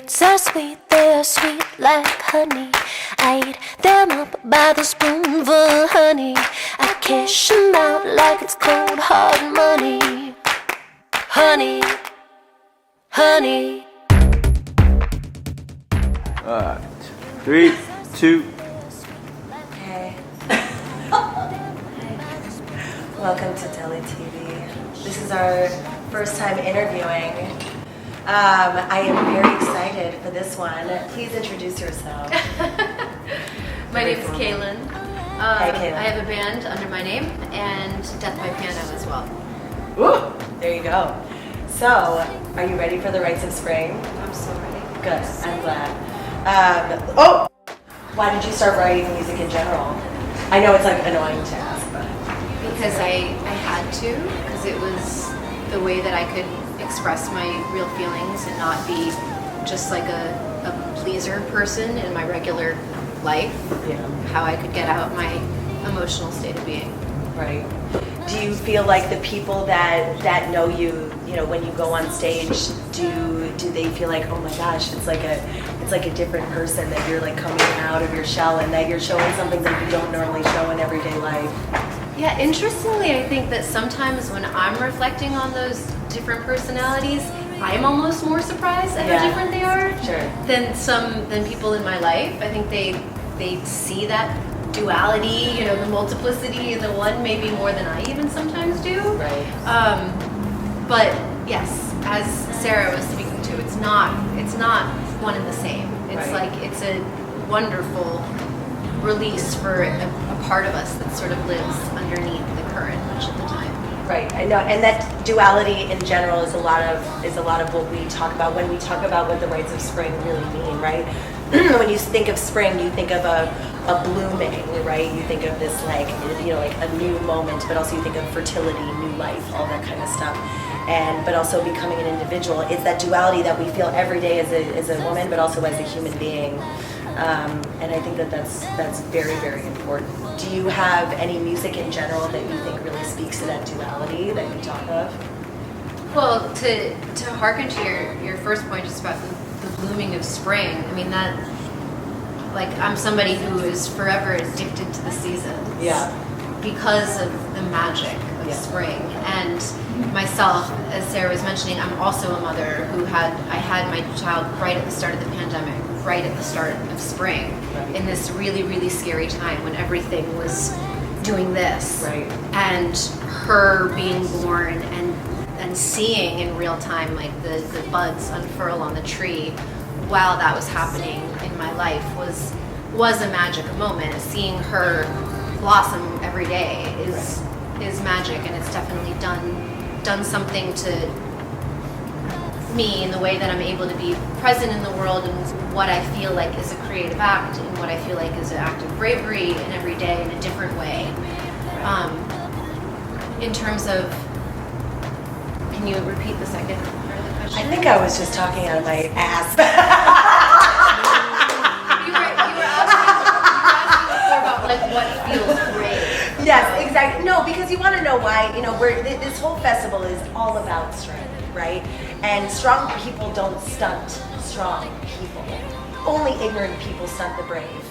Birds are sweet, they're sweet like honey. I eat them up by the spoonful, honey. I cash them out like it's cold hard money. Honey, honey. Alright, 3, 2. Hey. Welcome to Deli TV. This is our first time interviewing. I am very excited for this one. Please introduce yourself. My name is Kalen. Hey, Kalen. I have a band under my name and Death by Piano as well. Woo! There you go. So, are you ready for the rites of spring? I'm so ready. Good. I'm glad. Why did you start writing music in general? I know it's like annoying to ask, but Because I had to, because it was the way that I could express my real feelings and not be just like a pleaser person in my regular life. yeah, How I could get out my emotional state of being. right. Do you feel like the people that know you, you know, when you go on stage, do they feel like, oh my gosh, it's like a different person, that you're like coming out of your shell and that you're showing something that you don't normally show in everyday life? Yeah, interestingly, I think that sometimes when I'm reflecting on those different personalities, I'm almost more surprised at how different they are than people in my life. I think they see that duality, you know, the multiplicity in the one maybe more than I even sometimes do. Right. But yes, as Sarah was speaking to, it's not one and the same. It's Right. like it's a wonderful release for a part of us that sort of lives underneath the current much of the time. Right, I know, and that duality in general is a lot of what we talk about when we talk about what the rites of spring really mean, right? When you think of spring, you think of a blooming, right? You think of this like, you know, like a new moment, but also you think of fertility, new life, all that kind of stuff. But also becoming an individual. It's that duality that we feel every day as a woman, but also as a human being. And I think that's very, very important. Do you have any music in general that you think really speaks to that duality that you talk of? Well, to hearken to your first point just about the blooming of spring, I mean that, like, I'm somebody who is forever addicted to the seasons. Yeah. Because of the magic of spring. And myself, as Sarah was mentioning, I'm also a mother who I had my child right at the start of the pandemic, right at the start of spring, in this really, really scary time when everything was doing this. Right. And her being born and seeing in real time like the buds unfurl on the tree while that was happening in my life was a magic moment. Seeing her blossom every day is magic, and it's definitely done something to me in the way that I'm able to be present in the world and what I feel like is a creative act and what I feel like is an act of bravery in every day in a different way. In terms of, can you repeat the second part of the question? I think I was just talking out of my ass. You were asking before about like what feels great. Yes, exactly. No, because you want to know why, you know, this whole festival is all about strength, right? And strong people don't stunt strong people. Only ignorant people stunt the brave.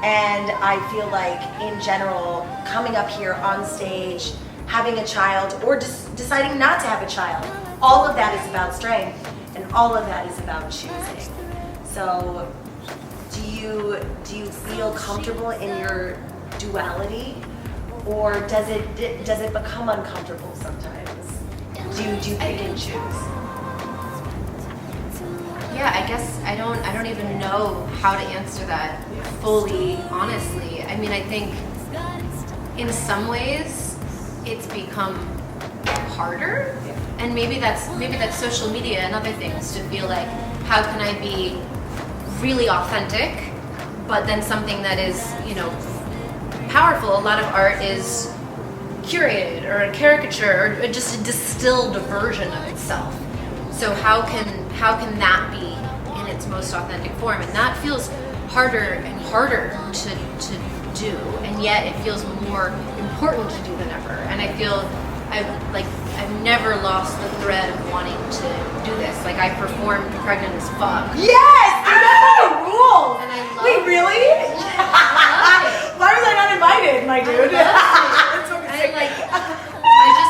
And I feel like, in general, coming up here on stage, having a child, or deciding not to have a child, all of that is about strength, and all of that is about choosing. So, do you feel comfortable in your duality, or does it become uncomfortable sometimes? Do you pick and choose? Yeah, I guess I don't even know how to answer that fully, honestly. I mean, I think in some ways it's become harder, and maybe that's social media and other things, to feel like, how can I be really authentic, but then something that is, you know, powerful. A lot of art is curated or a caricature or just a distilled version of itself. So how can that be in its most authentic form? And that feels harder and harder to do, and yet it feels more important to do than ever. And I I've never lost the thread of wanting to do this. Like I performed pregnant as fuck. Yes! Dude, that's like a rule! And I love Wait, really? it. Why was I not invited, my dude?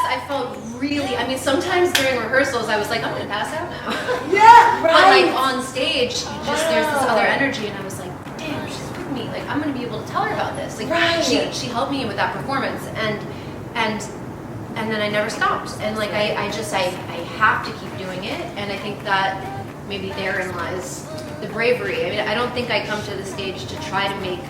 I felt really, I mean, sometimes during rehearsals, I was like, I'm gonna pass out now. Yeah, But right. like on stage, there's this other energy, and I was like, damn, she's with me. Like I'm gonna be able to tell her about this. Like Right. she helped me with that performance, and then I never stopped. And like I have to keep doing it, and I think that maybe therein lies the bravery. I mean, I don't think I come to the stage to try to make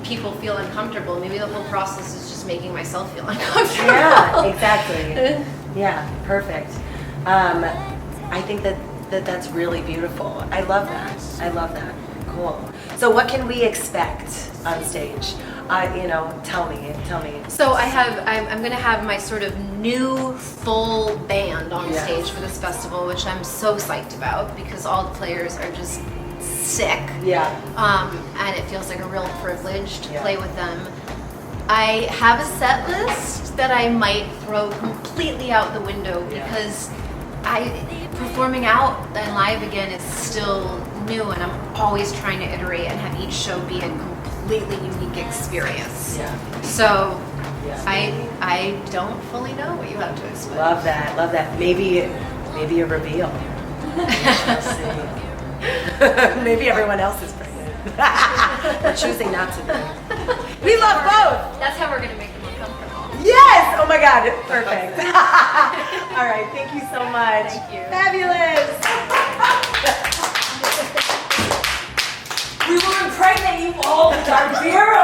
people feel uncomfortable. Maybe the whole process is just making myself feel uncomfortable. Yeah, exactly. Yeah, perfect. I think that's really beautiful. I love that. I love that. Cool. So what can we expect on stage? Tell me. So I'm gonna have my sort of new full band on Yes. stage for this festival, which I'm so psyched about because all the players are just sick. Yeah. And it feels like a real privilege to Yeah. play with them. I have a set list that I might throw completely out the window Yeah. because performing out and live again is still new, and I'm always trying to iterate and have each show be a completely unique experience. Yeah. So Yeah. I don't fully know what you have to expect. Love that. Maybe a reveal. We'll see. Maybe everyone else is pregnant. We're choosing not to be. We love both. That's how we're gonna make them uncomfortable. Yes! Oh my God, perfect. All right, thank you so much. Thank you. Fabulous. We will impregnate you all with our dear